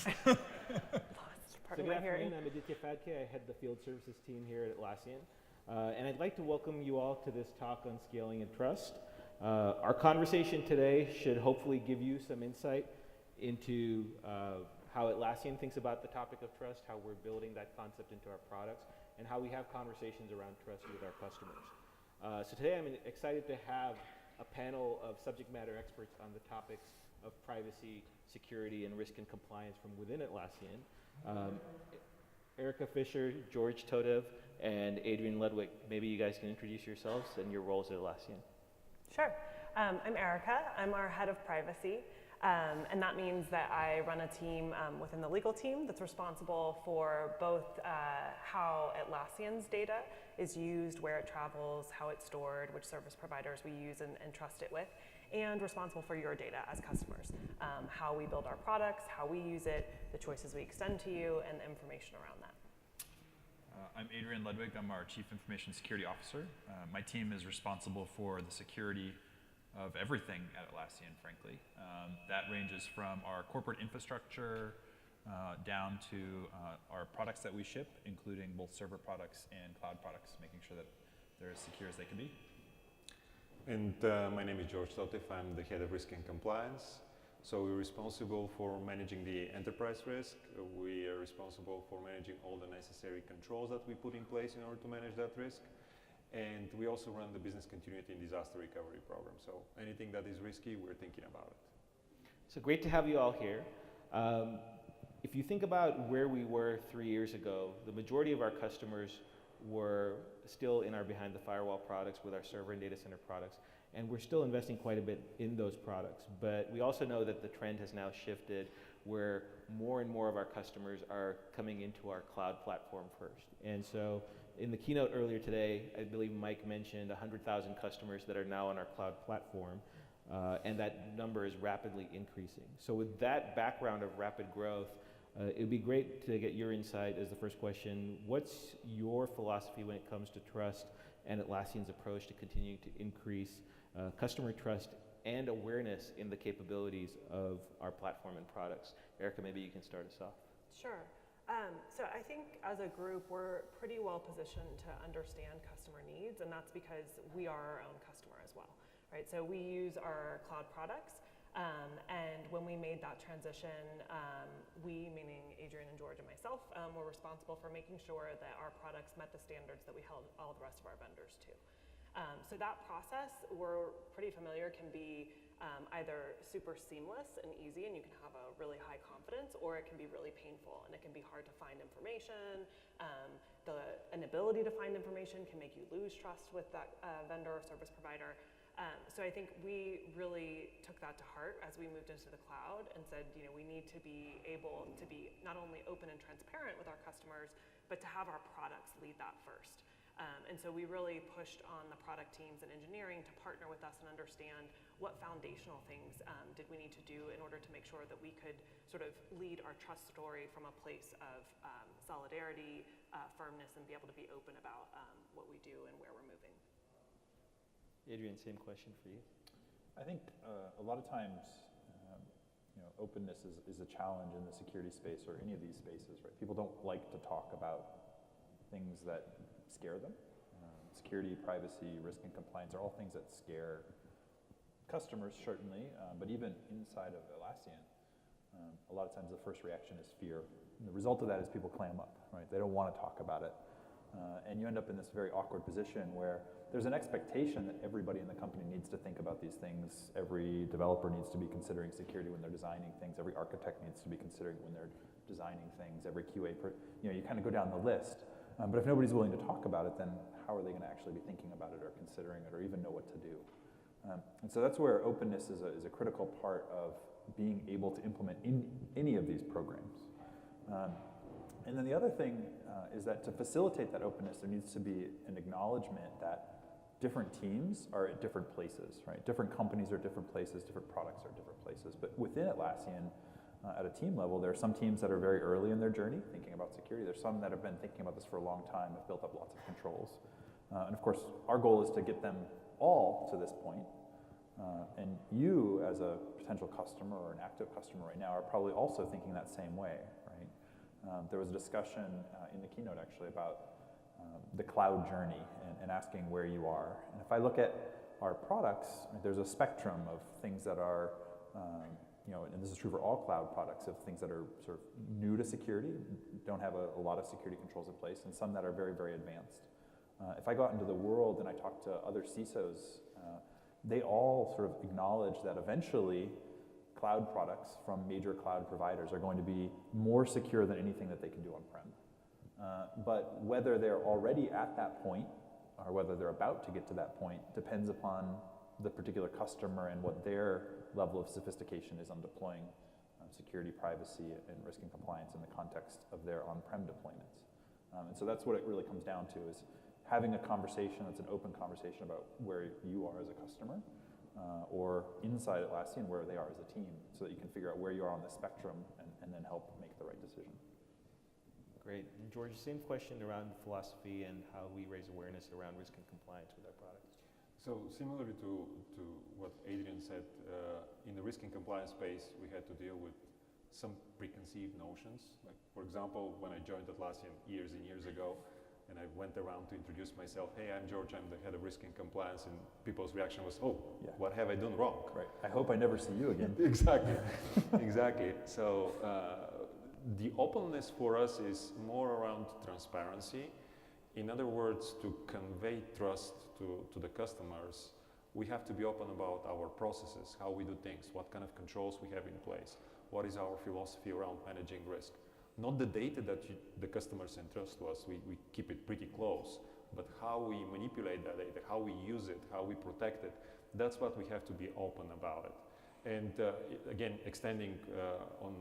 Good afternoon, I'm Aditya Phadke. I head the field services team here at Atlassian. And I'd like to welcome you all to this talk on scaling and trust. Our conversation today should hopefully give you some insight into how Atlassian thinks about the topic of trust, how we're building that concept into our products, and how we have conversations around trust with our customers. So today I'm excited to have a panel of subject matter experts on the topics of privacy, security, and risk and compliance from within Atlassian. Erica Fisher, George Todev, and Adrian Ludwig. Maybe you guys can introduce yourselves and your roles at Atlassian. Sure. I'm Erica. I'm our head of privacy. And that means that I run a team within the legal team that's responsible for both how Atlassian's data is used, where it travels, how it's stored, which service providers we use and trust it with, and responsible for your data as customers, how we build our products, how we use it, the choices we extend to you, and the information around that. I'm Adrian Ludwig. I'm our Chief Information Security Officer. My team is responsible for the security of everything at Atlassian, frankly. That ranges from our corporate infrastructure down to our products that we ship, including both server products and cloud products, making sure that they're as secure as they can be. And my name is George Todev. I'm the head of risk and compliance. So we're responsible for managing the enterprise risk. We are responsible for managing all the necessary controls that we put in place in order to manage that risk. And we also run the business continuity and disaster recovery program. So anything that is risky, we're thinking about it. So great to have you all here. If you think about where we were 3 years ago, the majority of our customers were still in our behind the firewall products with our server and data center products, and we're still investing quite a bit in those products. But we also know that the trend has now shifted where more and more of our customers are coming into our cloud platform first. And so in the keynote earlier today, I believe Mike mentioned 100,000 customers that are now on our cloud platform, and that number is rapidly increasing. So with that background of rapid growth, it would be great to get your insight as the first question. What's your philosophy when it comes to trust and Atlassian's approach to continuing to increase customer trust and awareness in the capabilities of our platform and products? Erica, maybe you can start us off. Sure. So I think as a group, we're pretty well positioned to understand customer needs, and that's because we are our own customer as well, right? So we use our cloud products. And when we made that transition, we, meaning Adrian and George and myself, were responsible for making sure that our products met the standards that we held all the rest of our vendors to. So that process, we're pretty familiar, can be either super seamless and easy, and you can have a really high confidence, or it can be really painful, and it can be hard to find information. The inability to find information can make you lose trust with that vendor or service provider. So I think we really took that to heart as we moved into the cloud and said, you know, we need to be able to be not only open and transparent with our customers, but to have our products lead that first. And so we really pushed on the product teams and engineering to partner with us and understand what foundational things did we need to do in order to make sure that we could sort of lead our trust story from a place of solidarity, firmness, and be able to be open about what we do and where we're moving. Adrian, same question for you. I think a lot of times, openness is a challenge in the security space or any of these spaces, right? People don't like to talk about things that scare them. Security, privacy, risk, and compliance are all things that scare customers, certainly, but even inside of Atlassian, a lot of times the first reaction is fear. And the result of that is people clam up, right? They don't want to talk about it. And you end up in this very awkward position where there's an expectation that everybody in the company needs to think about these things. Every developer needs to be considering security when they're designing things. Every architect needs to be considering when they're designing things. Every QA, you kind of go down the list. But if nobody's willing to talk about it, then how are they going to actually be thinking about it or considering it or even know what to do? And so that's where openness is a critical part of being able to implement in any of these programs. And then the other thing is that to facilitate that openness, there needs to be an acknowledgement that different teams are at different places, right? Different companies are at different places, different products are at different places. But within Atlassian, at a team level, there are some teams that are very early in their journey thinking about security. There's some that have been thinking about this for a long time, have built up lots of controls. And of course, our goal is to get them all to this point. And you, as a potential customer or an active customer right now, are probably also thinking that same way, right? There was a discussion in the keynote actually about the cloud journey and asking where you are. And if I look at our products, there's a spectrum of things that are, and this is true for all cloud products, of things that are sort of new to security, don't have a lot of security controls in place, and some that are very, very advanced. If I go out into the world and I talk to other CISOs, they all sort of acknowledge that eventually cloud products from major cloud providers are going to be more secure than anything that they can do on-prem. But whether they're already at that point or whether they're about to get to that point depends upon the particular customer and what their level of sophistication is on deploying security, privacy, and risk and compliance in the context of their on-prem deployments. And so that's what it really comes down to, is having a conversation that's an open conversation about where you are as a customer or inside Atlassian where they are as a team, so that you can figure out where you are on the spectrum and then help make the right decision. Great. And George, same question around philosophy and how we raise awareness around risk and compliance with our products. So similarly to what Adrian said, in the risk and compliance space, we had to deal with some preconceived notions. Like, for example, when I joined Atlassian years and years ago, and I went around to introduce myself, hey, I'm George, I'm the head of risk and compliance, and people's reaction was, oh, yeah, what have I done wrong? Right. I hope I never see you again. Exactly. Exactly. So the openness for us is more around transparency. In other words, to convey trust to the customers, we have to be open about our processes, how we do things, what kind of controls we have in place, what is our philosophy around managing risk. Not the data that the customers entrust to us, we keep it pretty close, but how we manipulate that data, how we use it, how we protect it, that's what we have to be open about it. And again, extending on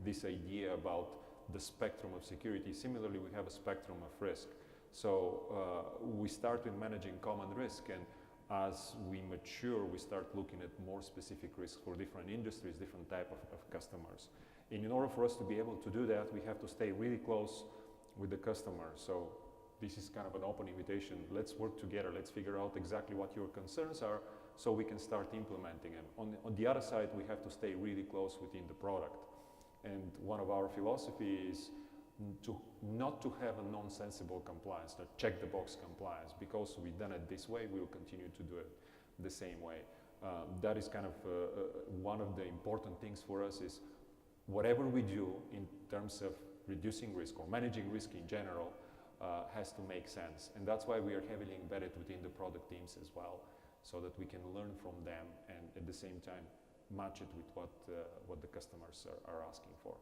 this idea about the spectrum of security, similarly we have a spectrum of risk. So we start with managing common risk, and as we mature, we start looking at more specific risks for different industries, different type of customers. And in order for us to be able to do that, we have to stay really close with the customer. So this is kind of an open invitation. Let's work together. Let's figure out exactly what your concerns are so we can start implementing them. On the other side, we have to stay really close within the product. And one of our philosophy is not to have a nonsensical compliance, not check the box compliance. Because we've done it this way, we will continue to do it the same way. That is kind of one of the important things for us is whatever we do in terms of reducing risk or managing risk in general has to make sense. And that's why we are heavily embedded within the product teams as well, so that we can learn from them and at the same time match it with what the customers are asking for.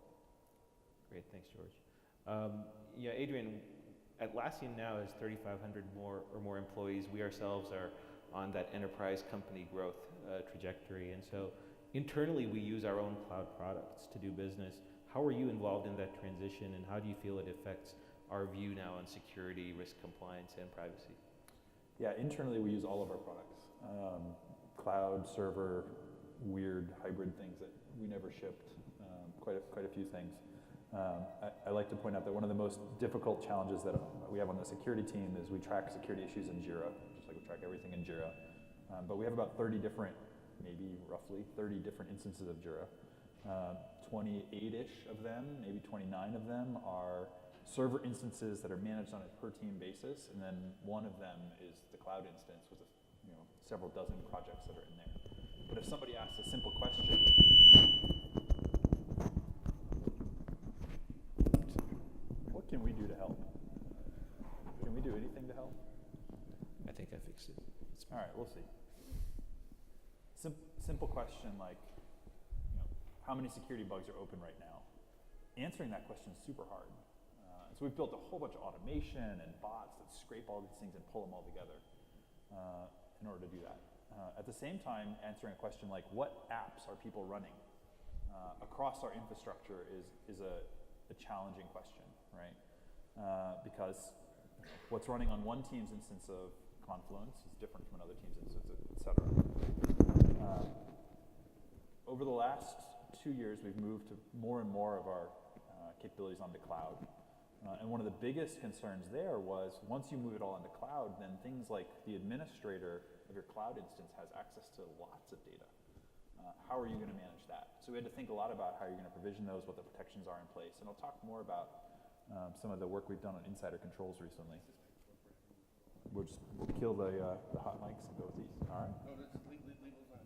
Great, thanks, George. Yeah, Adrian, Atlassian now has 3,500 more employees. We ourselves are on that enterprise company growth trajectory, and so internally we use our own cloud products to do business. How are you involved in that transition, and how do you feel it affects our view now on security, risk compliance, and privacy? Yeah, internally we use all of our products. Cloud, server, weird hybrid things that we never shipped, quite a few things. I like to point out that one of the most difficult challenges that we have on the security team is we track security issues in Jira, just like we track everything in Jira. But we have about 30 different, maybe roughly 30 different instances of Jira. 28-ish of them, maybe 29 of them are server instances that are managed on a per team basis, and then one of them is the cloud instance with several dozen projects that are in there. But if somebody asks a simple question, what can we do to help? Can we do anything to help? I think I fixed it. All right, we'll see. Simple question like, how many security bugs are open right now? Answering that question is super hard. So we've built a whole bunch of automation and bots that scrape all these things and pull them all together in order to do that. At the same time, answering a question like, what apps are people running across our infrastructure is a challenging question, right? Because what's running on one team's instance of Confluence is different from another team's instance, et cetera. Over the last 2 years, we've moved to more and more of our capabilities onto cloud. And one of the biggest concerns there was once you move it all into cloud, then things like the administrator of your cloud instance has access to lots of data. How are you going to manage that? So we had to think a lot about how you're going to provision those, what the protections are in place. And I'll talk more about some of the work we've done on insider controls recently. We'll just kill the hot mics and go with these. All right. No, let's leave those on.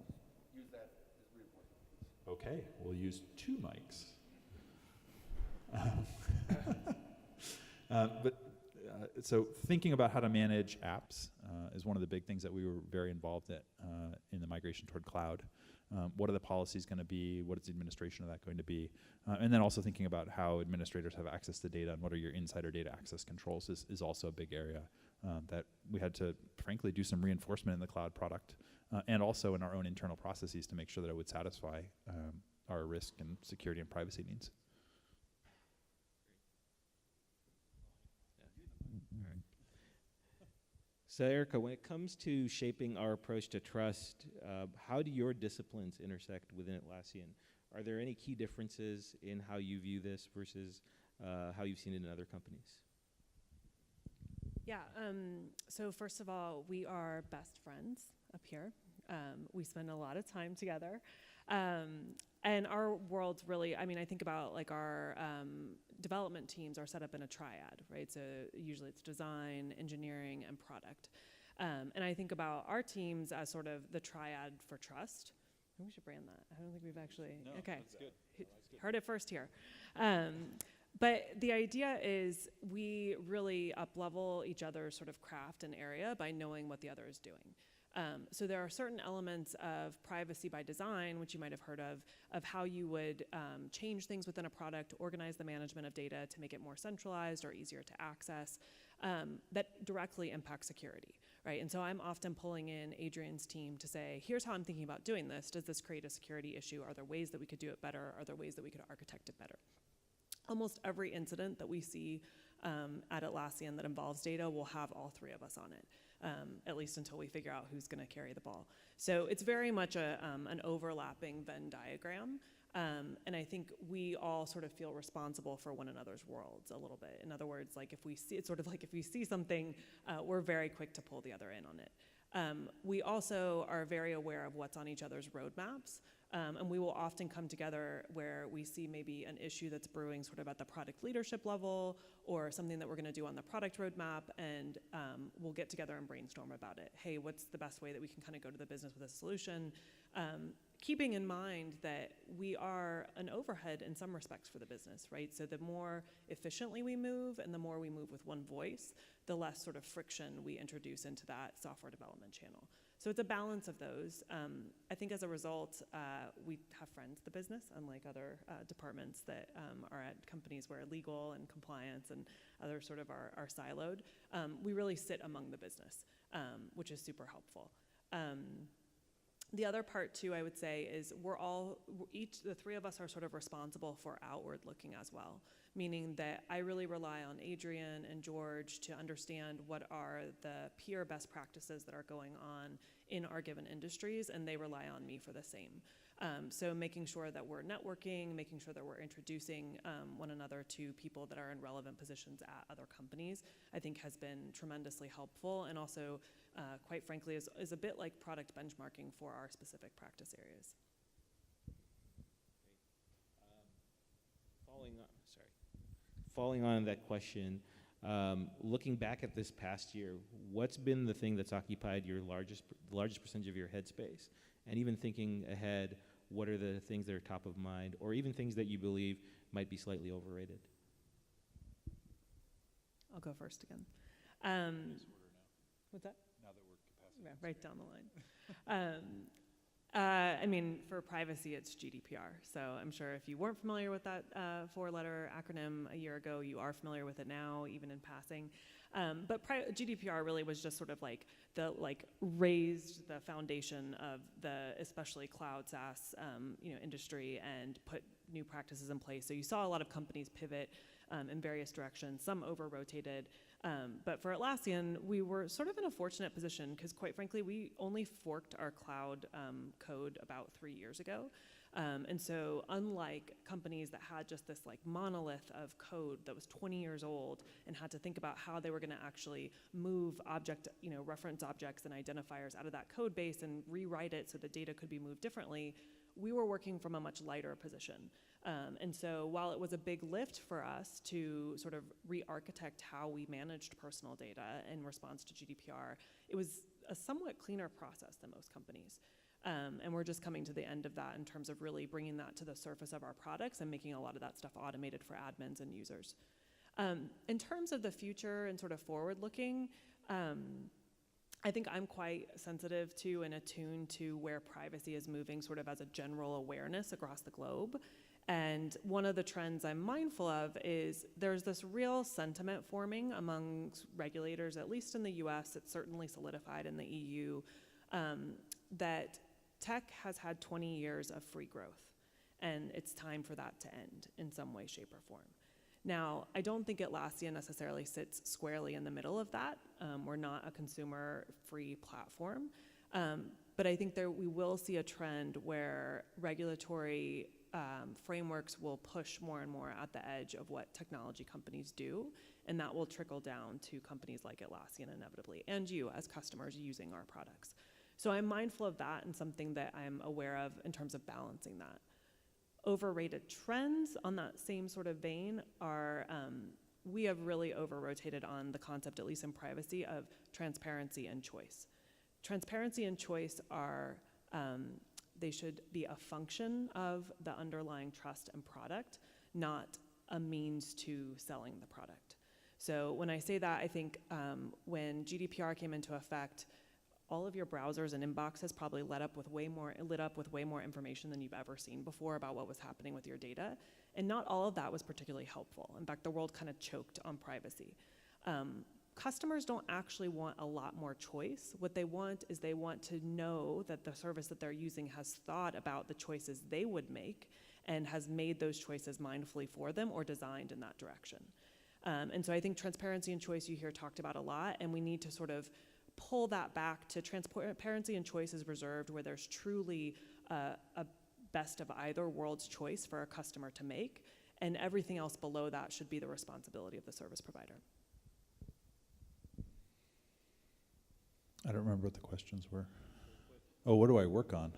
Use that as reinforcement. Okay, we'll use 2 mics. So thinking about how to manage apps is one of the big things that we were very involved in the migration toward cloud. What are the policies going to be? What is the administration of that going to be? And then also thinking about how administrators have access to data and what are your insider data access controls is also a big area that we had to, frankly, do some reinforcement in the cloud product and also in our own internal processes to make sure that it would satisfy our risk and security and privacy needs. So Erica, when it comes to shaping our approach to trust, how do your disciplines intersect within Atlassian? Are there any key differences in how you view this versus how you've seen it in other companies? Yeah, so first of all, we are best friends up here. We spend a lot of time together. And our world's really, I mean, I think about like our development teams are set up in a triad, right? So usually it's design, engineering, and product. And I think about our teams as sort of the triad for trust. Maybe we should brand that. I don't think we've actually, No, okay. that's good. Heard it first here. But the idea is we really up-level each other's sort of craft and area by knowing what the other is doing. So there are certain elements of privacy by design, which you might have heard of how you would change things within a product, organize the management of data to make it more centralized or easier to access, that directly impact security, right? And so I'm often pulling in Adrian's team to say, here's how I'm thinking about doing this. Does this create a security issue? Are there ways that we could do it better? Are there ways that we could architect it better? Almost every incident that we see at Atlassian that involves data will have all 3 of us on it. At least until we figure out who's going to carry the ball. So it's very much an overlapping Venn diagram. And I think we all sort of feel responsible for one another's worlds a little bit. In other words, like if we see, it's sort of like if we see something, we're very quick to pull the other in on it. We also are very aware of what's on each other's roadmaps. And we will often come together where we see maybe an issue that's brewing sort of at the product leadership level or something that we're going to do on the product roadmap, and we'll get together and brainstorm about it. Hey, what's the best way that we can kind of go to the business with a solution? Keeping in mind that we are an overhead in some respects for the business, right? So the more efficiently we move and the more we move with one voice, the less sort of friction we introduce into that software development channel. So it's a balance of those. I think as a result, we have friends in the business, unlike other departments that are at companies where legal and compliance and other sort of are siloed. We really sit among the business, which is super helpful. The other part too, I would say, is the 3 of us are sort of responsible for outward looking as well, meaning that I really rely on Adrian and George to understand what are the peer best practices that are going on in our given industries, and they rely on me for the same. So making sure that we're networking, making sure that we're introducing one another to people that are in relevant positions at other companies, I think has been tremendously helpful, and also, quite frankly, is a bit like product benchmarking for our specific practice areas. Following on that question, looking back at this past year, what's been the thing that's occupied your largest percentage of your headspace? And even thinking ahead, what are the things that are top of mind, or even things that you believe might be slightly overrated? I'll go first again. What's that? Now that we're capacity. Yeah, right down the line. I mean, for privacy, it's GDPR. So I'm sure if you weren't familiar with that 4-letter acronym a year ago, you are familiar with it now, even in passing. But GDPR really was just sort of like raised the foundation of the especially cloud SaaS industry and put new practices in place. So you saw a lot of companies pivot in various directions. Some over-rotated. But for Atlassian, we were sort of in a fortunate position because, quite frankly, we only forked our cloud code about 3 years ago. And so unlike companies that had just this like monolith of code that was 20 years old and had to think about how they were going to actually move reference objects and identifiers out of that code base and rewrite it so the data could be moved differently, we were working from a much lighter position. And so while it was a big lift for us to sort of re-architect how we managed personal data in response to GDPR, it was a somewhat cleaner process than most companies. And we're just coming to the end of that in terms of really bringing that to the surface of our products and making a lot of that stuff automated for admins and users. In terms of the future and sort of forward-looking, I think I'm quite sensitive to and attuned to where privacy is moving sort of as a general awareness across the globe. And one of the trends I'm mindful of is there's this real sentiment forming among regulators, at least in the US, it's certainly solidified in the EU, that tech has had 20 years of free growth, and it's time for that to end in some way, shape, or form. Now, I don't think Atlassian necessarily sits squarely in the middle of that. We're not a consumer-free platform, but I think we will see a trend where regulatory frameworks will push more and more at the edge of what technology companies do, and that will trickle down to companies like Atlassian inevitably, and you as customers using our products. So I'm mindful of that and something that I'm aware of in terms of balancing that. Overrated trends on that same sort of vein are, we have really over-rotated on the concept, at least in privacy, of transparency and choice. Transparency and choice are, they should be a function of the underlying trust and product, not a means to selling the product. So when I say that, I think when GDPR came into effect, all of your browsers and inboxes probably lit up with way more information than you've ever seen before about what was happening with your data. And not all of that was particularly helpful. In fact, the world kind of choked on privacy. Customers don't actually want a lot more choice. What they want is they want to know that the service that they're using has thought about the choices they would make and has made those choices mindfully for them or designed in that direction. And so I think transparency and choice you hear talked about a lot, and we need to sort of pull that back to transparency and choice is reserved where there's truly a best of either world's choice for a customer to make, and everything else below that should be the responsibility of the service provider. I don't remember what the questions were. Oh, what do I work on?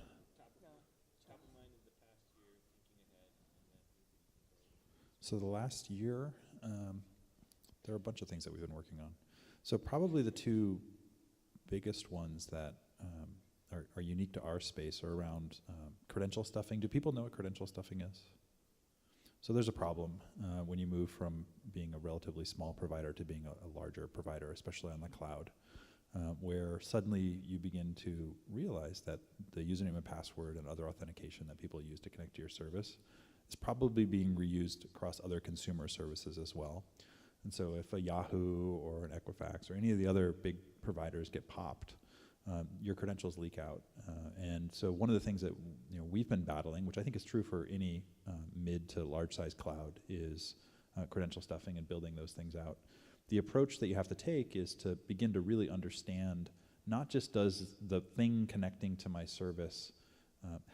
So the last year, there are a bunch of things that we've been working on. So probably the two biggest ones that are unique to our space are around credential stuffing. Do people know what credential stuffing is? So there's a problem when you move from being a relatively small provider to being a larger provider, especially on the cloud, where suddenly you begin to realize that the username and password and other authentication that people use to connect to your service is probably being reused across other consumer services as well. And so if a Yahoo or an Equifax or any of the other big providers get popped, your credentials leak out. And so one of the things that we've been battling, which I think is true for any mid to large size cloud, is credential stuffing and building those things out. The approach that you have to take is to begin to really understand, not just does the thing connecting to my service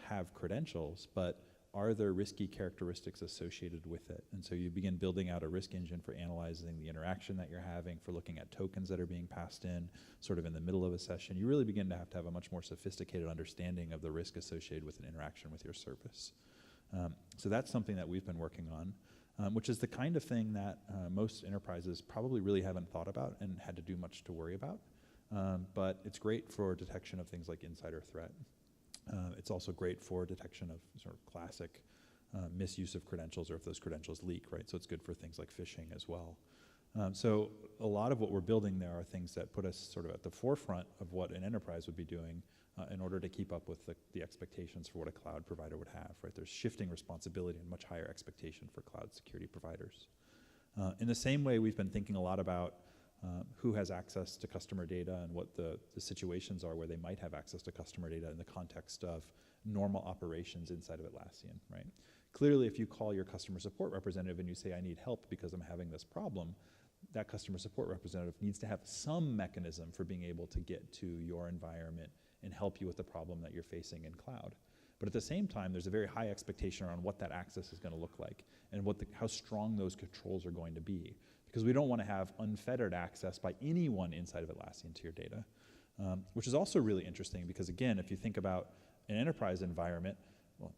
have credentials, but are there risky characteristics associated with it? And so you begin building out a risk engine for analyzing the interaction that you're having, for looking at tokens that are being passed in, sort of in the middle of a session. You really begin to have a much more sophisticated understanding of the risk associated with an interaction with your service. So that's something that we've been working on, which is the kind of thing that most enterprises probably really haven't thought about and had to do much to worry about. But it's great for detection of things like insider threat. It's also great for detection of sort of classic misuse of credentials, or if those credentials leak, right? So it's good for things like phishing as well. So a lot of what we're building there are things that put us sort of at the forefront of what an enterprise would be doing in order to keep up with the expectations for what a cloud provider would have, right? There's shifting responsibility and much higher expectation for cloud security providers. In the same way, we've been thinking a lot about who has access to customer data and what the situations are where they might have access to customer data in the context of normal operations inside of Atlassian, right? Clearly, if you call your customer support representative and you say, I need help because I'm having this problem, that customer support representative needs to have some mechanism for being able to get to your environment and help you with the problem that you're facing in cloud. But at the same time, there's a very high expectation around what that access is going to look like and how strong those controls are going to be. Because we don't want to have unfettered access by anyone inside of Atlassian to your data, which is also really interesting because, again, if you think about an enterprise environment, well,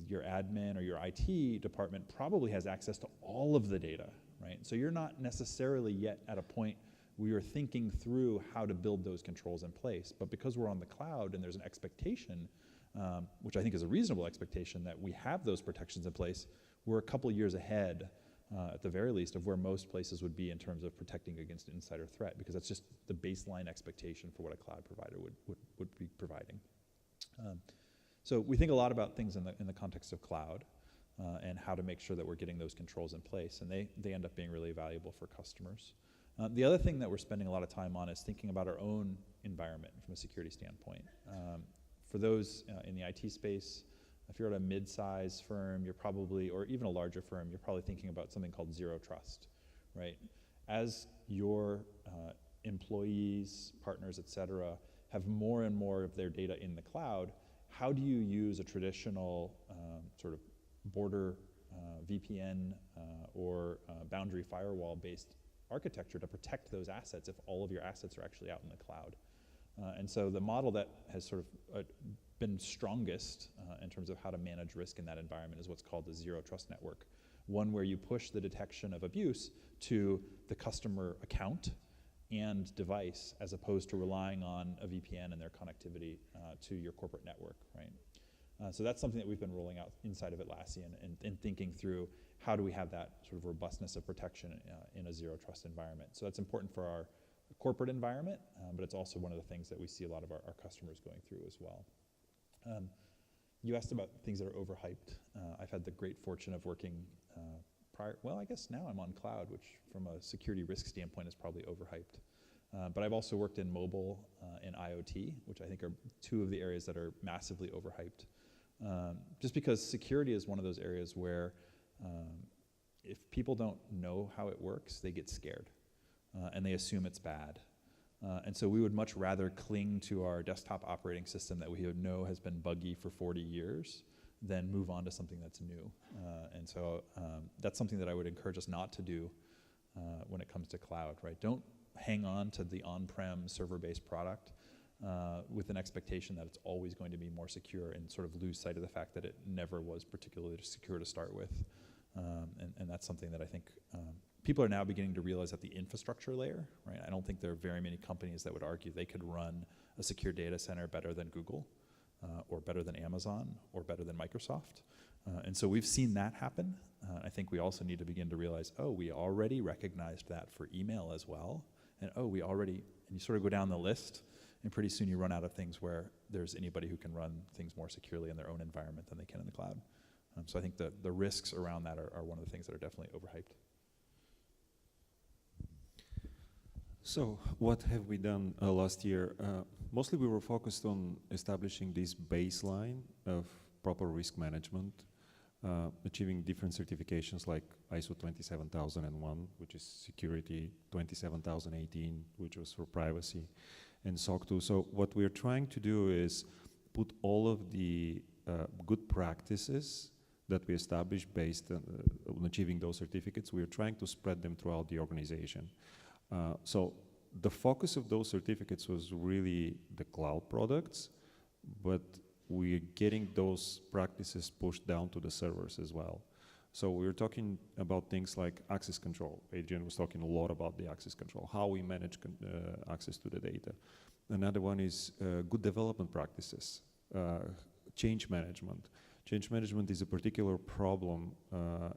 your admin or your IT department probably has access to all of the data, right? So you're not necessarily yet at a point where you're thinking through how to build those controls in place. But because we're on the cloud and there's an expectation, which I think is a reasonable expectation, that we have those protections in place, we're a couple years ahead, at the very least, of where most places would be in terms of protecting against insider threat, because that's just the baseline expectation for what a cloud provider would be providing. So we think a lot about things in the context of cloud and how to make sure that we're getting those controls in place, and they end up being really valuable for customers. The other thing that we're spending a lot of time on is thinking about our own environment from a security standpoint. For those in the IT space, if you're at a mid-size firm, you're probably, or even a larger firm, you're probably thinking about something called zero trust, right? As your employees, partners, et cetera, have more and more of their data in the cloud, how do you use a traditional sort of border VPN or boundary firewall-based architecture to protect those assets if all of your assets are actually out in the cloud? And so the model that has sort of been strongest in terms of how to manage risk in that environment is what's called the zero trust network. One where you push the detection of abuse to the customer account and device, as opposed to relying on a VPN and their connectivity to your corporate network, right? So that's something that we've been rolling out inside of Atlassian and thinking through how do we have that sort of robustness of protection in a zero trust environment. So that's important for our corporate environment, but it's also one of the things that we see a lot of our customers going through as well. You asked about things that are overhyped. I've had the great fortune of working I guess now I'm on cloud, which from a security risk standpoint is probably overhyped. But I've also worked in mobile and IoT, which I think are two of the areas that are massively overhyped. Just because security is one of those areas where if people don't know how it works, they get scared and they assume it's bad. And so we would much rather cling to our desktop operating system that we know has been buggy for 40 years than move on to something that's new. And so that's something that I would encourage us not to do when it comes to cloud, right? Don't hang on to the on-prem server-based product with an expectation that it's always going to be more secure and sort of lose sight of the fact that it never was particularly secure to start with. And that's something that I think people are now beginning to realize at the infrastructure layer, right? I don't think there are very many companies that would argue they could run a secure data center better than Google, or better than Amazon, or better than Microsoft. And so we've seen that happen. I think we also need to begin to realize, oh, we already recognized that for email as well. And oh, and you sort of go down the list, and pretty soon you run out of things where there's anybody who can run things more securely in their own environment than they can in the cloud. So I think the risks around that are one of the things that are definitely overhyped. So what have we done last year? Mostly we were focused on establishing this baseline of proper risk management, achieving different certifications like ISO 27001, which is security, 27018, which was for privacy, and SOC 2. So what we're trying to do is put all of the good practices that we established based on achieving those certificates, we're trying to spread them throughout the organization. So the focus of those certificates was really the cloud products, but we're getting those practices pushed down to the servers as well. So we're talking about things like access control. Adrian was talking a lot about the access control, how we manage access to the data. Another one is good development practices, change management. Change management is a particular problem,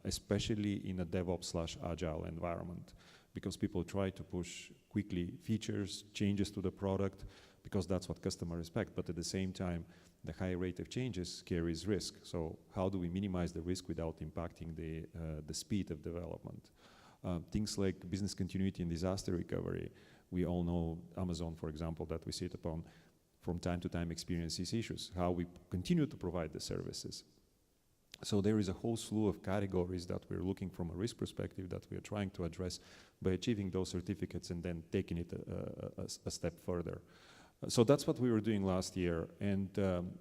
especially in a DevOps/Agile environment, because people try to push quickly features, changes to the product, because that's what customers expect. But at the same time, the high rate of changes carries risk. So how do we minimize the risk without impacting the speed of development? Things like business continuity and disaster recovery. We all know Amazon, for example, that we sit upon, from time to time experiences issues, how we continue to provide the services. So there is a whole slew of categories that we're looking from a risk perspective that we are trying to address by achieving those certificates and then taking it a step further. So that's what we were doing last year. And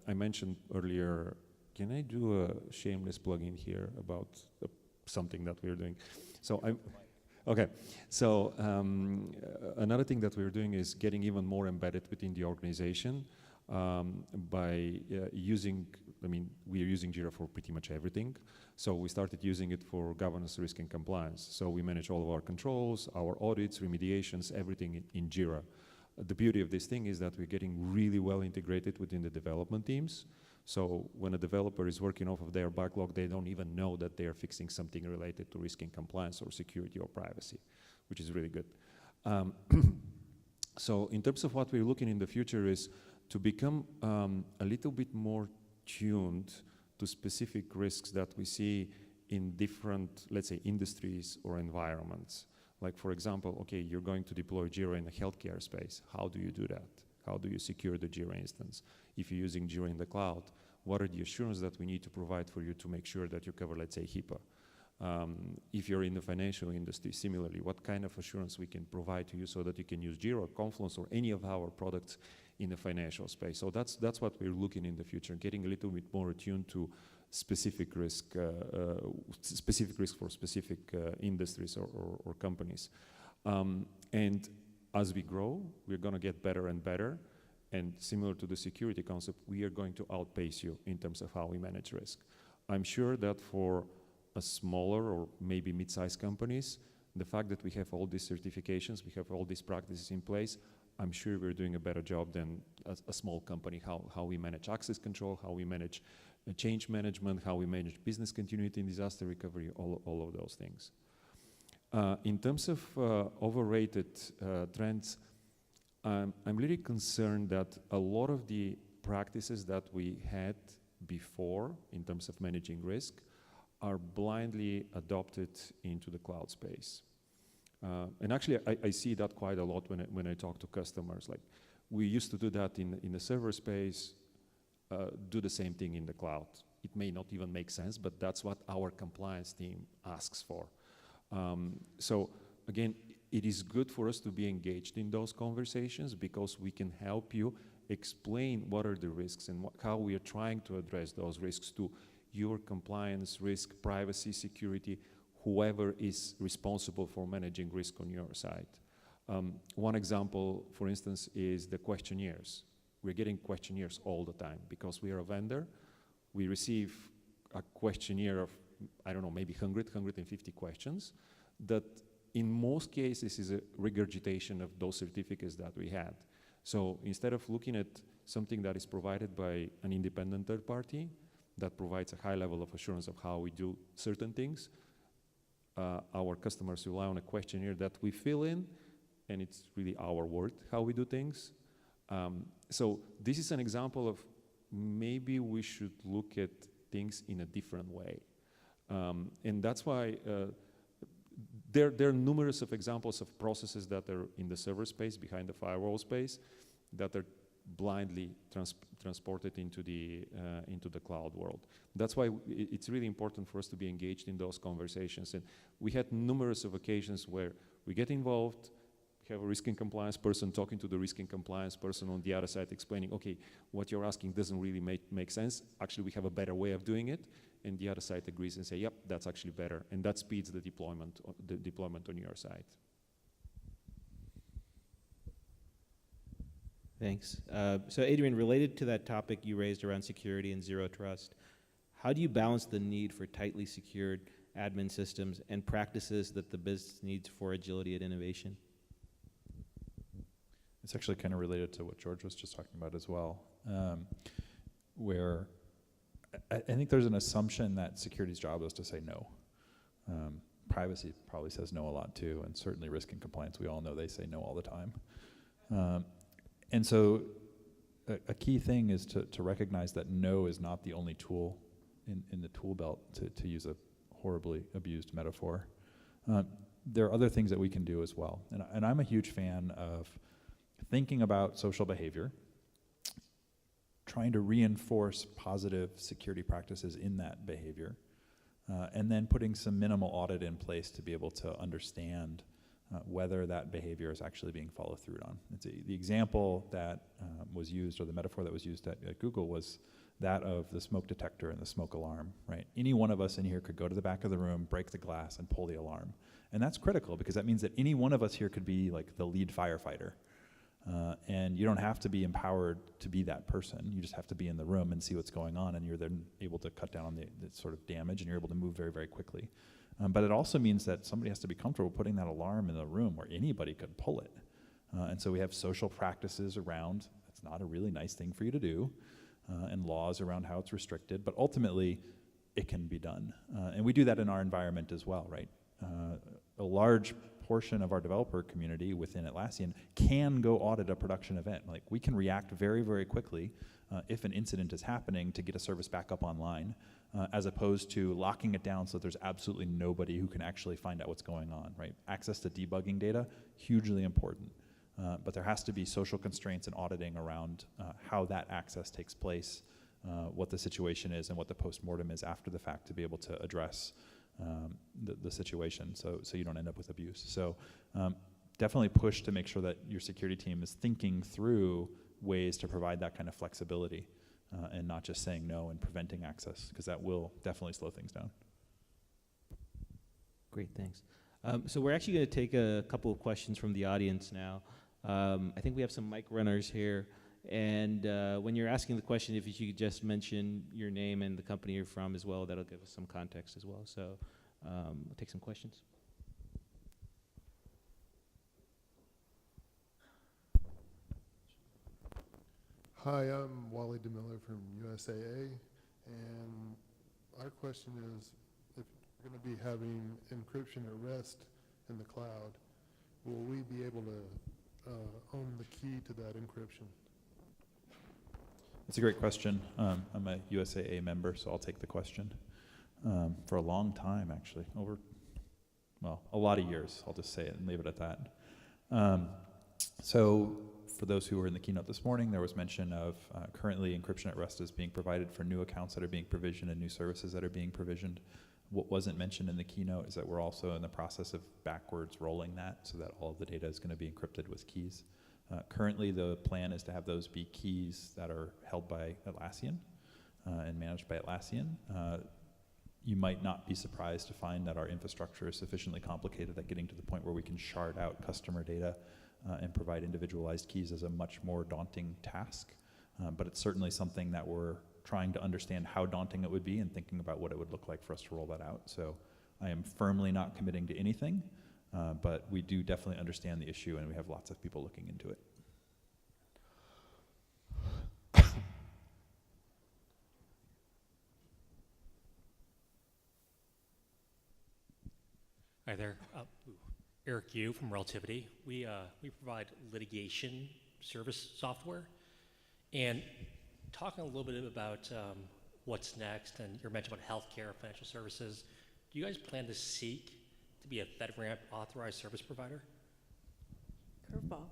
I mentioned earlier can I do a shameless plug-in here about something that we're doing? So okay. So another thing that we're doing is getting even more embedded within the organization by using. I mean, we are using Jira for pretty much everything. So we started using it for governance, risk, and compliance. So we manage all of our controls, our audits, remediations, everything in Jira. The beauty of this thing is that we're getting really well integrated within the development teams. So when a developer is working off of their backlog, they don't even know that they are fixing something related to risk and compliance or security or privacy, which is really good. So in terms of what we're looking in the future is to become a little bit more tuned to specific risks that we see in different, let's say, industries or environments. Like, for example, okay, you're going to deploy Jira in the healthcare space. How do you do that? How do you secure the Jira instance? If you're using Jira in the cloud, what are the assurances that we need to provide for you to make sure that you cover, let's say, HIPAA? If you're in the financial industry, similarly, what kind of assurance we can provide to you so that you can use Jira or Confluence or any of our products in the financial space. So that's what we're looking in the future, getting a little bit more attuned to specific risk for specific industries or companies. And as we grow, we're going to get better and better. And similar to the security concept, we are going to outpace you in terms of how we manage risk. I'm sure that for a smaller or maybe mid-sized companies, the fact that we have all these certifications, we have all these practices in place, I'm sure we're doing a better job than a small company, how we manage access control, how we manage change management, how we manage business continuity and disaster recovery, all of those things. In terms of overrated trends, I'm really concerned that a lot of the practices that we had before in terms of managing risk are blindly adopted into the cloud space. And actually, I see that quite a lot when I talk to customers. Like, we used to do that in the server space, do the same thing in the cloud. It may not even make sense, but that's what our compliance team asks for. So again, it is good for us to be engaged in those conversations because we can help you explain what are the risks and how we are trying to address those risks to your compliance, risk, privacy, security, whoever is responsible for managing risk on your side. One example, for instance, is the questionnaires. We're getting questionnaires all the time because we are a vendor. We receive a questionnaire of, I don't know, maybe 100, 150 questions that in most cases is a regurgitation of those certificates that we had. So instead of looking at something that is provided by an independent third party that provides a high level of assurance of how we do certain things, our customers rely on a questionnaire that we fill in, and it's really our word how we do things. So this is an example of maybe we should look at things in a different way. And that's why there are numerous of examples of processes that are in the server space, behind the firewall space, that are blindly transported into the cloud world. That's why it's really important for us to be engaged in those conversations. And we had numerous of occasions where we get involved, have a risk and compliance person talking to the risk and compliance person on the other side, explaining, okay, what you're asking doesn't really make sense. Actually, we have a better way of doing it. And the other side agrees and say, yep, that's actually better. And that speeds the deployment on your side. Thanks. So Adrian, related to that topic you raised around security and zero trust, how do you balance the need for tightly secured admin systems and practices that the business needs for agility and innovation? It's actually kind of related to what George was just talking about as well, where I think there's an assumption that security's job is to say no. Privacy probably says no a lot too, and certainly risk and compliance, we all know they say no all the time. And so a key thing is to recognize that no is not the only tool in the tool belt, to use a horribly abused metaphor. There are other things that we can do as well. And I'm a huge fan of thinking about social behavior, trying to reinforce positive security practices in that behavior, and then putting some minimal audit in place to be able to understand whether that behavior is actually being followed through on. The example that was used, or the metaphor that was used at Google, was that of the smoke detector and the smoke alarm, right? Any one of us in here could go to the back of the room, break the glass, and pull the alarm. And that's critical because that means that any one of us here could be like the lead firefighter. And you don't have to be empowered to be that person. You just have to be in the room and see what's going on, and you're then able to cut down on the sort of damage, and you're able to move very, very quickly. But it also means that somebody has to be comfortable putting that alarm in the room where anybody could pull it. And so we have social practices around, it's not a really nice thing for you to do, and laws around how it's restricted, but ultimately it can be done. And we do that in our environment as well, right? A large portion of our developer community within Atlassian can go audit a production event. Like, we can react very, very quickly if an incident is happening to get a service back up online, as opposed to locking it down so that there's absolutely nobody who can actually find out what's going on, right? Access to debugging data, hugely important. But there has to be social constraints and auditing around how that access takes place, what the situation is, and what the postmortem is after the fact to be able to address the situation so you don't end up with abuse. So definitely push to make sure that your security team is thinking through ways to provide that kind of flexibility and not just saying no and preventing access, because that will definitely slow things down. Great, thanks. So we're actually going to take a couple of questions from the audience now. I think we have some mic runners here. And when you're asking the question, if you could just mention your name and the company you're from as well, that'll give us some context as well. So we'll take some questions. Hi, I'm Wally DeMiller from USAA, and our question is, if we're going to be having encryption at rest in the cloud, will we be able to own the key to that encryption? That's a great question. I'm a USAA member, so I'll take the question. For a long time, actually, a lot of years, I'll just say it and leave it at that. So for those who were in the keynote this morning, there was mention of currently encryption at rest is being provided for new accounts that are being provisioned and new services that are being provisioned. What wasn't mentioned in the keynote is that we're also in the process of backwards rolling that so that all of the data is going to be encrypted with keys. Currently, the plan is to have those be keys that are held by Atlassian and managed by Atlassian. You might not be surprised to find that our infrastructure is sufficiently complicated that getting to the point where we can shard out customer data and provide individualized keys is a much more daunting task. But it's certainly something that we're trying to understand how daunting it would be and thinking about what it would look like for us to roll that out. So I am firmly not committing to anything. But we do definitely understand the issue, and we have lots of people looking into it. Hi there, Eric Yu from Relativity. We provide litigation service software, and talking a little bit about what's next, and you mentioned about healthcare, financial services. Do you guys plan to seek to be a FedRAMP authorized service provider? Curveball.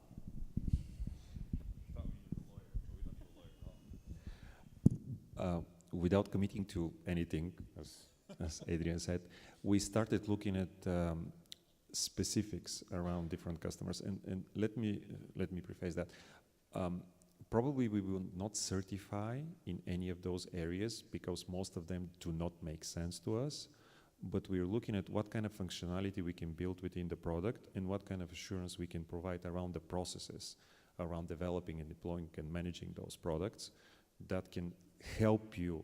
Without committing to anything, as Adrian said, we started looking at specifics around different customers. And let me preface that. Probably we will not certify in any of those areas because most of them do not make sense to us. But we're looking at what kind of functionality we can build within the product and what kind of assurance we can provide around the processes, around developing and deploying and managing those products that can help you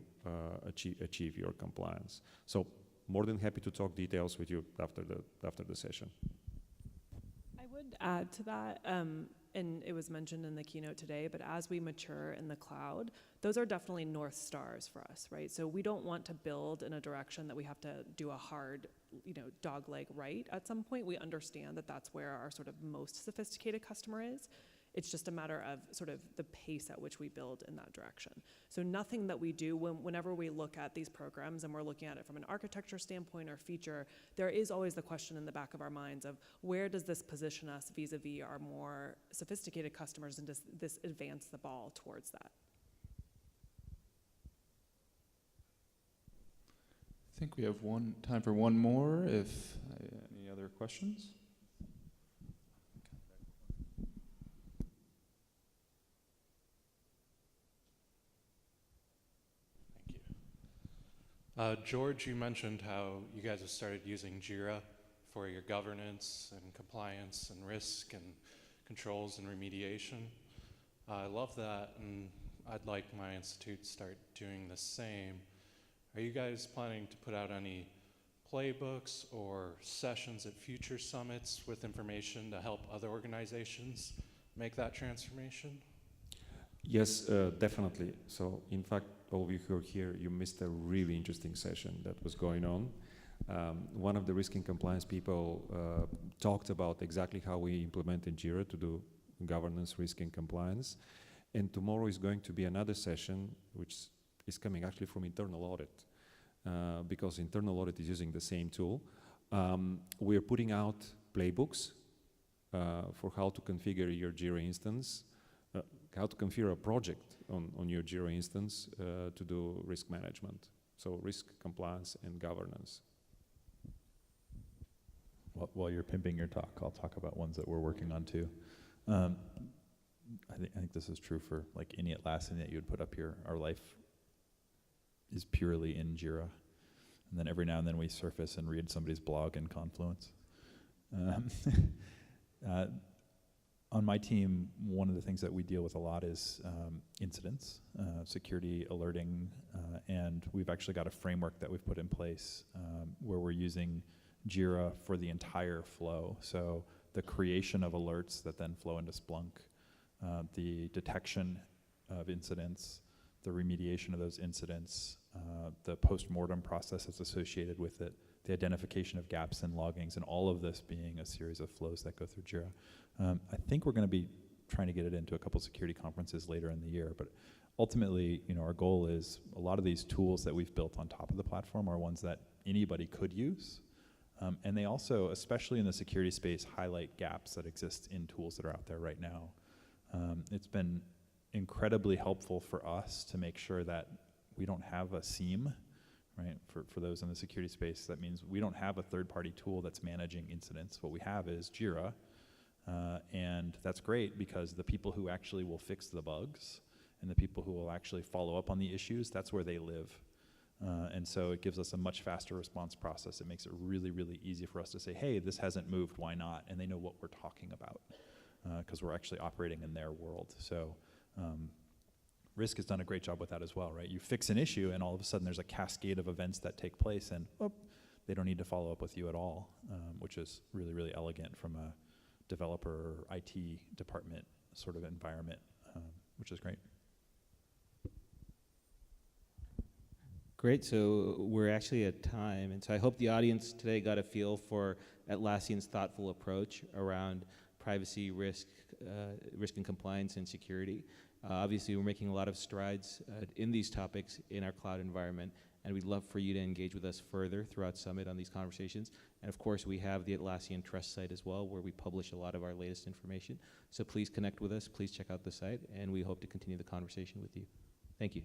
achieve your compliance. So more than happy to talk details with you after the session. I would add to that, and it was mentioned in the keynote today, but as we mature in the cloud, those are definitely North Stars for us, right? So we don't want to build in a direction that we have to do a hard, dog leg right at some point. We understand that that's where our sort of most sophisticated customer is. It's just a matter of sort of the pace at which we build in that direction. So nothing that we do, whenever we look at these programs and we're looking at it from an architecture standpoint or feature, there is always the question in the back of our minds of where does this position us vis-a-vis our more sophisticated customers, and does this advance the ball towards that? I think we have time for one more. If any other questions? George, you mentioned how you guys have started using Jira for your governance and compliance and risk and controls and remediation. I love that, and I'd like my institute to start doing the same. Are you guys planning to put out any playbooks or sessions at future summits with information to help other organizations make that transformation? Yes, definitely. So, in fact, all of you who are here, you missed a really interesting session that was going on. One of the risk and compliance people talked about exactly how we implemented Jira to do governance, risk, and compliance. And tomorrow is going to be another session, which is coming actually from internal audit, because internal audit is using the same tool. We are putting out playbooks for how to configure your Jira instance, how to configure a project on your Jira instance to do risk management. So risk, compliance, and governance. While you're pimping your talk, I'll talk about ones that we're working on too. I think this is true for like any Atlassian that you would put up here. Our life is purely in Jira. And then every now and then we surface and read somebody's blog in Confluence. On my team, one of the things that we deal with a lot is incidents, security alerting, and we've actually got a framework that we've put in place where we're using Jira for the entire flow. So the creation of alerts that then flow into Splunk, the detection of incidents, the remediation of those incidents, the post-mortem process that's associated with it, the identification of gaps and loggings, and all of this being a series of flows that go through Jira. I think we're going to be trying to get it into a couple security conferences later in the year, but ultimately, our goal is a lot of these tools that we've built on top of the platform are ones that anybody could use, and they also, especially in the security space, highlight gaps that exist in tools that are out there right now. It's been incredibly helpful for us to make sure that we don't have a seam, right? For those in the security space, that means we don't have a third-party tool that's managing incidents. What we have is Jira, and that's great because the people who actually will fix the bugs and the people who will actually follow up on the issues, that's where they live. And so it gives us a much faster response process. It makes it really, really easy for us to say, hey, this hasn't moved, why not? And they know what we're talking about because we're actually operating in their world. So Risk has done a great job with that as well, right? You fix an issue and all of a sudden there's a cascade of events that take place and they don't need to follow up with you at all, which is really, really elegant from a developer or IT department sort of environment, which is great. Great, so we're actually at time, and so I hope the audience today got a feel for Atlassian's thoughtful approach around privacy, risk and compliance, and security. Obviously, we're making a lot of strides in these topics in our cloud environment, and we'd love for you to engage with us further throughout Summit on these conversations. And of course, we have the Atlassian Trust site as well, where we publish a lot of our latest information. So please connect with us, please check out the site, and we hope to continue the conversation with you. Thank you.